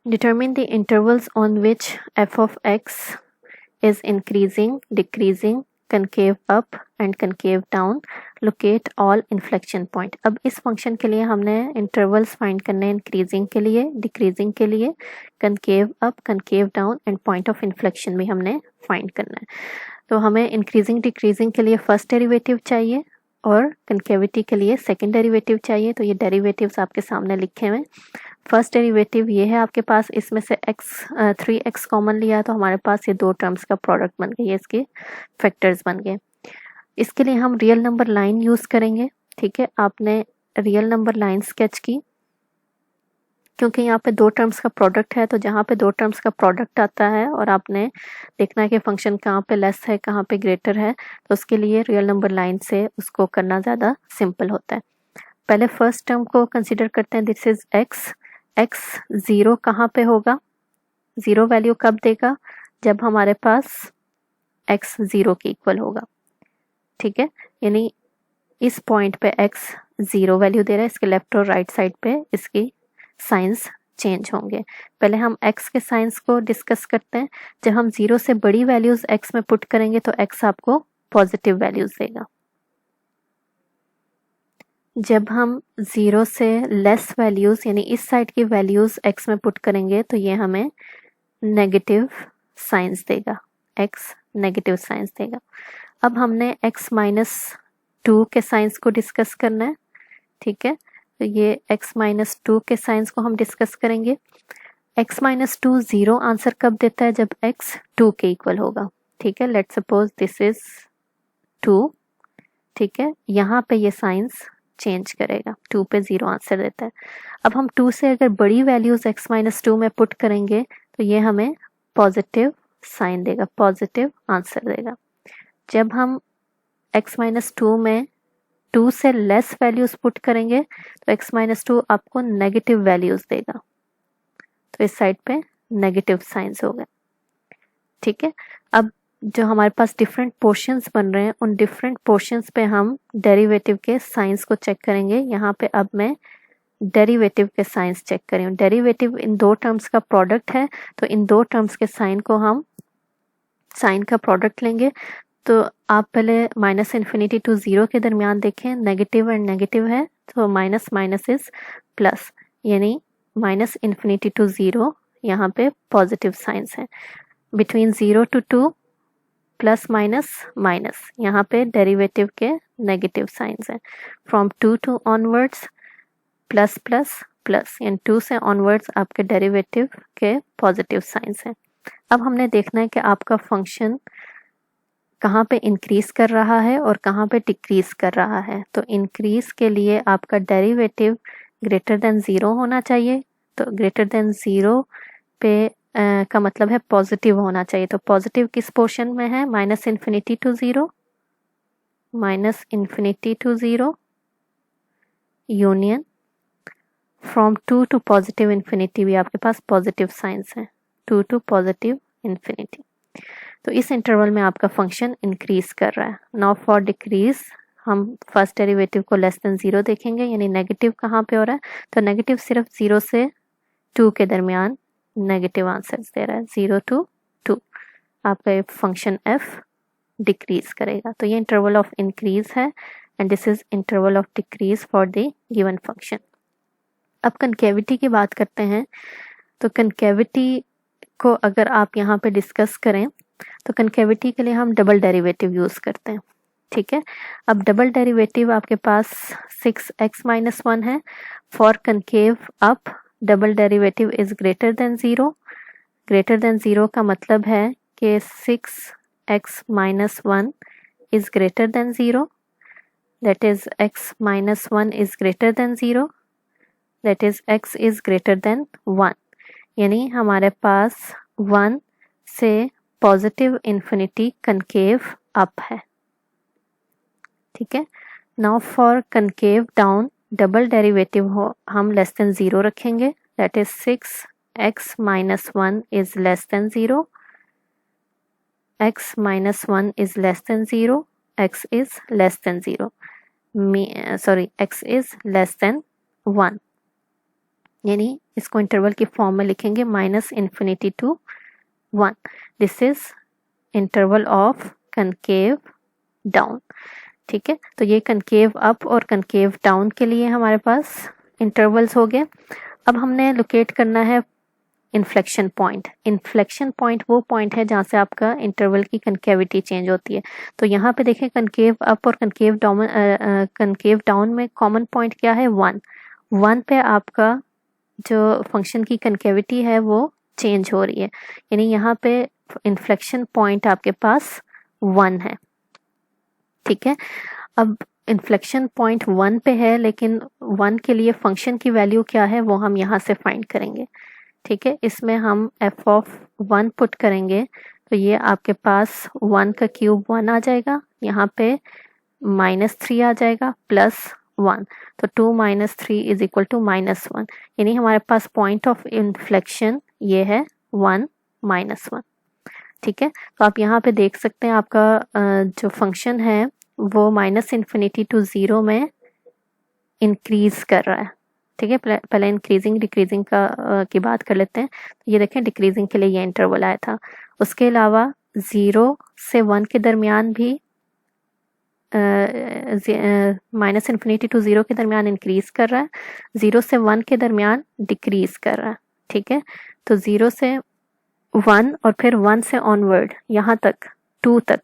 Determine the intervals on which F of x is increasing, decreasing, concave up and concave down. Locate all inflection point. अब इस फंक्शन के लिए हमने इंटरवल्स फाइंड करने हैं, इंक्रीजिंग के लिए, डिक्रीजिंग के लिए, concave up, concave down and point of inflection भी हमने फाइंड करना है। तो हमें इंक्रीजिंग डिक्रीजिंग के लिए फर्स्ट डेरिवेटिव चाहिए और कनकेविटी के लिए सेकंड डेरिवेटिव चाहिए। तो ये डेरिवेटिव्स आपके सामने लिखे हुए हैं। फर्स्ट डेरिवेटिव ये है आपके पास, इसमें से x 3x कॉमन लिया तो हमारे पास ये दो टर्म्स का प्रोडक्ट बन गया, ये इसके फैक्टर्स बन गए। इसके लिए हम रियल नंबर लाइन यूज करेंगे। ठीक है, आपने रियल नंबर लाइन स्केच की, क्योंकि यहाँ पे दो टर्म्स का प्रोडक्ट है, तो जहाँ पे दो टर्म्स का प्रोडक्ट आता है और आपने देखना है कि फंक्शन कहाँ पे लेस है कहाँ पे ग्रेटर है, तो उसके लिए रियल नंबर लाइन से उसको करना ज़्यादा सिंपल होता है। पहले फर्स्ट टर्म को कंसिडर करते हैं, this is x. X zero कहाँ पे होगा, ज़ीरो वैल्यू कब देगा, जब हमारे पास एक्स ज़ीरो के इक्वल होगा। ठीक है, यानी इस पॉइंट पे एक्स ज़ीरो वैल्यू दे रहा है, इसके लेफ्ट और राइट साइड पे इसकी साइंस चेंज होंगे। पहले हम x के साइंस को डिस्कस करते हैं। जब हम ज़ीरो से बड़ी वैल्यूज x में पुट करेंगे तो x आपको पॉजिटिव वैल्यूज देगा। जब हम ज़ीरो से लेस वैल्यूज यानी इस साइड की वैल्यूज x में पुट करेंगे तो ये हमें नेगेटिव साइंस देगा, x नेगेटिव साइंस देगा। अब हमने x माइनस टू के साइंस को डिस्कस करना है। ठीक है, तो ये x माइनस टू के साइंस को हम डिस्कस करेंगे। x minus to zero answer कब देता है, जब x टू के इक्वल होगा। ठीक है, let's suppose this is two. ठीक है, यहाँ पे ये साइंस चेंज करेगा, टू पे ज़ीरो आंसर देता है। अब हम टू से अगर बड़ी वैल्यूज x माइनस टू में पुट करेंगे तो ये हमें पॉजिटिव साइन देगा, पॉजिटिव आंसर देगा। जब हम x माइनस टू में टू से लेस वैल्यूज पुट करेंगे तो x माइनस टू आपको नेगेटिव वैल्यूज देगा, तो इस साइड पे नेगेटिव साइंस हो गए। ठीक है, अब जो हमारे पास डिफरेंट पोर्शंस बन रहे हैं उन डिफरेंट पोर्शंस पे हम डेरिवेटिव के साइंस को चेक करेंगे। यहाँ पे अब मैं डेरिवेटिव के साइंस चेक करी हूँ। डेरिवेटिव इन दो टर्म्स का प्रोडक्ट है, तो इन दो टर्म्स के साइन को हम साइन का प्रोडक्ट लेंगे। तो आप पहले माइनस इन्फिनिटी टू ज़ीरो के दरमियान देखें, नेगेटिव एंड नेगेटिव है, तो माइनस माइनस इज प्लस, यानी माइनस इन्फिनिटी टू ज़ीरो यहाँ पे पॉजिटिव साइंस है। Between zero to two plus minus minus, यहाँ पे डेरिवेटिव के नेगेटिव साइंस है। From two two onwards plus plus plus, यानी टू से ऑनवर्ड्स आपके डेरिवेटिव के पॉजिटिव साइंस है। अब हमने देखना है कि आपका फंक्शन कहाँ पे इंक्रीज कर रहा है और कहाँ पे डिक्रीज कर रहा है। तो इंक्रीज के लिए आपका डेरिवेटिव ग्रेटर देन ज़ीरो होना चाहिए, तो ग्रेटर देन ज़ीरो पे का मतलब है पॉजिटिव होना चाहिए। तो पॉजिटिव किस पोर्शन में है, minus infinity to zero, minus infinity to zero union from two to positive infinity, भी आपके पास पॉजिटिव साइंस है, टू टू पॉजिटिव इन्फिनिटी। तो इस इंटरवल में आपका फंक्शन इंक्रीज कर रहा है। नाउ फॉर डिक्रीज हम फर्स्ट डेरिवेटिव को लेस देन ज़ीरो देखेंगे, यानी नेगेटिव कहाँ पे हो रहा है, तो नेगेटिव सिर्फ ज़ीरो से टू के दरमियान नेगेटिव आंसर्स दे रहा है, ज़ीरो टू टू। आपका फंक्शन f डिक्रीज करेगा। तो ये इंटरवल ऑफ इंक्रीज है and this is interval of decrease for the given function. अब कनकेविटी की बात करते हैं। तो कनकेविटी को अगर आप यहाँ पे डिस्कस करें तो कनकेविटी के लिए हम डबल डेरिवेटिव यूज करते हैं, ठीक है। अब डबल डेरिवेटिव आपके पास 6x-1 है। For concave up double derivative is greater than 0। Greater than 0 का मतलब है कि 6x-1 is greater than 0, that is x-1 is greater than 0, that is x is greater than 1। यानी हमारे पास 1 से पॉजिटिव इन्फिनिटी कनकेव अप है, ठीक है। Now for concave down double derivative हो हम लेस देन 0 रखेंगे, that is 6x-1 is less than 0, x-1 is less than 0, x is less than 0, x is less than 1। यानी इसको इंटरवल की फॉर्म में लिखेंगे -∞ to 1। This is interval of concave down, ठीक है। तो ये कनकेव अप और कनकेव डाउन के लिए हमारे पास इंटरवल्स हो गए। अब हमने लोकेट करना है इन्फ्लेक्शन पॉइंट। इन्फ्लेक्शन पॉइंट वो पॉइंट है जहाँ से आपका इंटरवल की कनकेविटी चेंज होती है। तो यहाँ पे देखें कनकेव अप और कनकेव डाउन में कॉमन पॉइंट क्या है, 1 पे आपका जो फंक्शन की कनकेविटी है वो चेंज हो रही है, यानी यहाँ पे इन्फ्लेक्शन पॉइंट आपके पास 1 है, ठीक है। अब इन्फ्लेक्शन पॉइंट 1 पे है, लेकिन 1 के लिए फंक्शन की वैल्यू क्या है वो हम यहाँ से फाइंड करेंगे, ठीक है। इसमें हम f(1) पुट करेंगे तो ये आपके पास 1 का क्यूब 1 आ जाएगा, यहाँ पे -3 आ जाएगा +1, तो 2 - 3 इज इक्वल टू -1। यानी हमारे पास पॉइंट ऑफ इन्फ्लेक्शन ये है 1 -1, ठीक है। तो आप यहाँ पे देख सकते हैं आपका जो फंक्शन है वो -∞ to 0 में इंक्रीज कर रहा है, ठीक है। पहले इंक्रीजिंग डिक्रीजिंग की बात कर लेते हैं। तो ये देखें डिक्रीजिंग के लिए ये इंटरवल आया था। उसके अलावा 0 से 1 के दरमियान भी -∞ to 0 के दरमियान इंक्रीज कर रहा है, 0 से 1 के दरमियान डिक्रीज कर रहा है, ठीक है। तो 0 से 1 और फिर 1 से ऑनवर्ड यहाँ तक 2 तक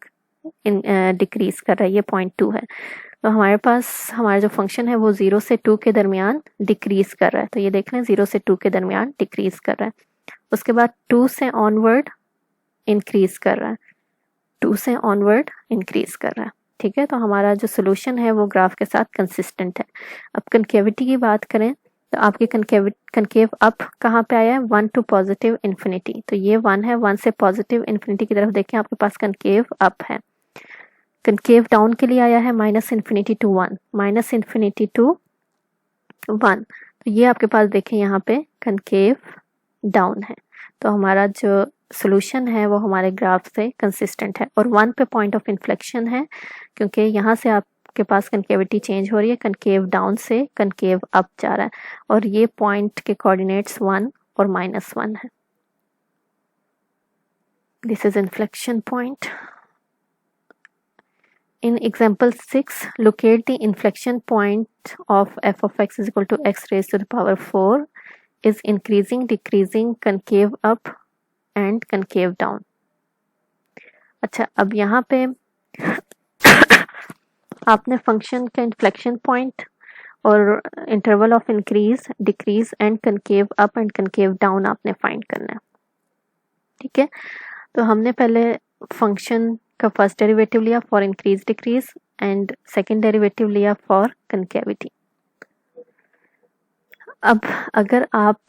डिक्रीज कर रहा है, ये पॉइंट 2 है। तो हमारे पास हमारा जो फंक्शन है वो 0 से 2 के दरमियान डिक्रीज कर रहा है। तो ये देख लें 0 से 2 के दरमियान डिक्रीज कर रहा है। उसके बाद 2 से ऑनवर्ड इंक्रीज कर रहा है, 2 से ऑनवर्ड इंक्रीज कर रहा है, ठीक है। तो हमारा जो सोल्यूशन है वो ग्राफ के साथ कंसिस्टेंट है। अब कनकेविटी की बात करें तो आपकी कनकेव अप कहाँ पे आया है, 1 to +∞। तो ये 1 है, 1 से +∞ की तरफ देखें आपके पास कनकेव अप है। कनकेव डाउन के लिए आया है -∞ to 1, -∞ to 1। तो ये आपके पास देखें यहाँ पे कनकेव डाउन है। तो हमारा जो सोल्यूशन है वो हमारे ग्राफ से कंसिस्टेंट है। और 1 पे पॉइंट ऑफ इन्फ्लेक्शन है क्योंकि यहाँ से आपके पास कनकेविटी चेंज हो रही है, कनकेव डाउन से कनकेव अप जा रहा है, और ये पॉइंट के कोऑर्डिनेट्स 1 और -1 है। This is inflection point. In example 6, locate the inflection point of f of x is equal to x raised to the power 4 is increasing, decreasing, concave up and concave down। अच्छा, अब यहाँ पे आपने फंक्शन का इन्फ्लेक्शन पॉइंट और interval of increase decrease and concave up and concave down आपने फाइंड करना है, ठीक है। तो हमने पहले फंक्शन का फर्स्ट डेरिवेटिव लिया for increase decrease and second derivative लिया फॉर कनकेविटी। अब अगर आप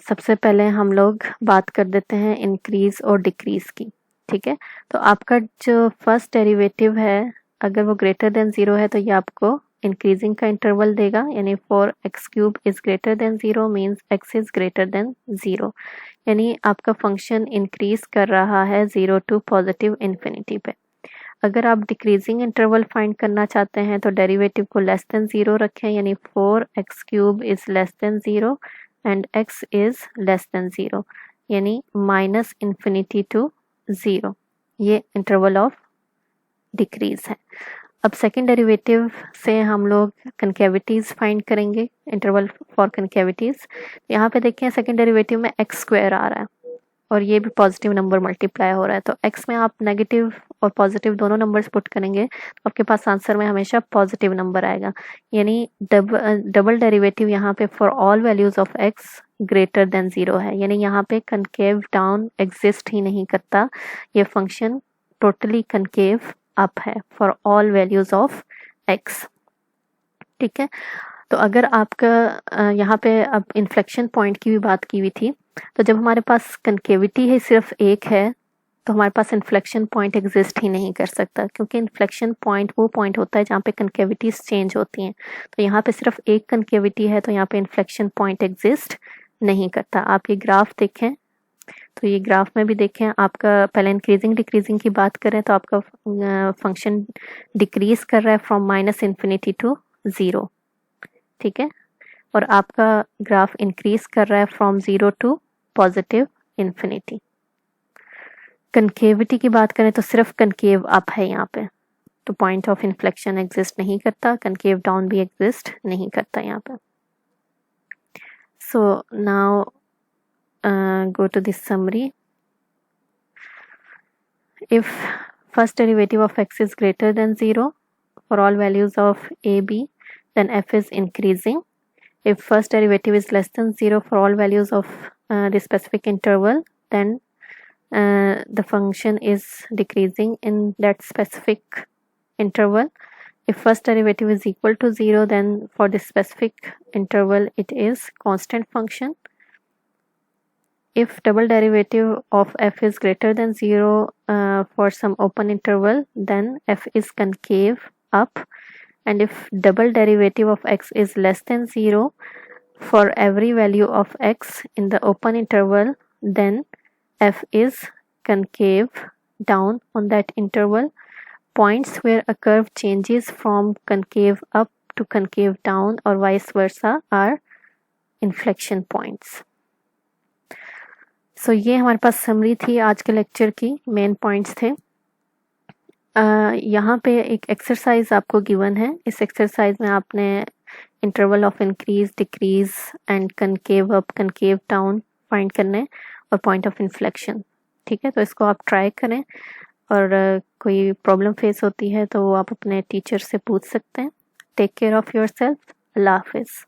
सबसे पहले हम लोग बात कर देते हैं इंक्रीज और डिक्रीज की, ठीक है। तो आपका जो फर्स्ट डेरिवेटिव है अगर वो ग्रेटर देन 0 है तो ये आपको इंक्रीजिंग का इंटरवल देगा, यानी for x³ is greater than 0 means x is greater than 0, यानी आपका फंक्शन इंक्रीज कर रहा है 0 to +∞ पे। अगर आप डिक्रीजिंग इंटरवल फाइंड करना चाहते हैं तो डेरिवेटिव को लेस देन 0 रखें, यानी 4x³ is less than 0 and x is less than 0, यानी -∞ to 0, ये इंटरवल ऑफ डिक्रीज है। अब सेकंड डेरिवेटिव से हम लोग कनकेविटीज फाइंड करेंगे, इंटरवल फॉर कनकेविटीज। यहाँ पे देखें सेकंड डेरिवेटिव में एक्स स्क्वायर आ रहा है और ये भी पॉजिटिव नंबर मल्टीप्लाई हो रहा है, तो x में आप नेगेटिव और पॉजिटिव दोनों नंबर्स पुट करेंगे तो आपके पास आंसर में हमेशा पॉजिटिव नंबर आएगा। यानी डबल डेरिवेटिव यहाँ पे for all values of x greater than 0 है, यानी यहाँ पे कनकेव डाउन एग्जिस्ट ही नहीं करता, ये फंक्शन टोटली कनकेव अप है for all values of x। ठीक है, तो अगर आपका यहाँ पे अब इन्फ्लेक्शन पॉइंट की भी बात की हुई थी, तो जब हमारे पास कनकेविटी है सिर्फ एक है तो हमारे पास इन्फ्लेक्शन पॉइंट एग्जिस्ट ही नहीं कर सकता, क्योंकि इन्फ्लेक्शन पॉइंट वो पॉइंट होता है जहाँ पे कनकेविटीज चेंज होती हैं। तो यहाँ पे सिर्फ एक कनकेविटी है तो यहाँ पे इन्फ्लेक्शन पॉइंट एग्जिस्ट नहीं करता। आप ये ग्राफ देखें तो ये ग्राफ में भी देखें, आपका पहले इंक्रीजिंग डिक्रीजिंग की बात करें तो आपका फंक्शन डिक्रीज कर रहा है फ्रॉम -∞ टू 0। ठीक है, और आपका ग्राफ इंक्रीज कर रहा है फ्रॉम 0 टू +∞। कनकेविटी की बात करें तो सिर्फ कनकेव अप है यहाँ पे, तो पॉइंट ऑफ इन्फ्लेक्शन एग्जिस्ट नहीं करता, कनकेव डाउन भी एग्जिस्ट नहीं करता यहाँ पे। So now go to this summary. If first derivative of x is greater than 0 for all values of a, b, then f is increasing. If first derivative is less than 0 for all values of the specific interval, then the function is decreasing in that specific interval. If first derivative is equal to 0, then for this specific interval it is constant function. If double derivative of f is greater than 0 for some open interval, then f is concave up. And if double derivative of x is less than 0 for every value of x in the open interval, then f is concave down on that interval. Points where a curve changes from concave up to concave down or vice versa are inflection points. So ये हमारे पास समरी थी आज के लेक्चर की, मेन पॉइंट्स थे। यहाँ पे एक एक्सरसाइज आपको गिवन है, इस एक्सरसाइज में आपने interval of increase decrease and concave up concave down find करने और पॉइंट ऑफ इन्फ्लेक्शन। ठीक है, तो इसको आप ट्राई करें और कोई प्रॉब्लम फेस होती है तो आप अपने टीचर से पूछ सकते हैं। Take care of yourself. अल्लाह हाफिज़।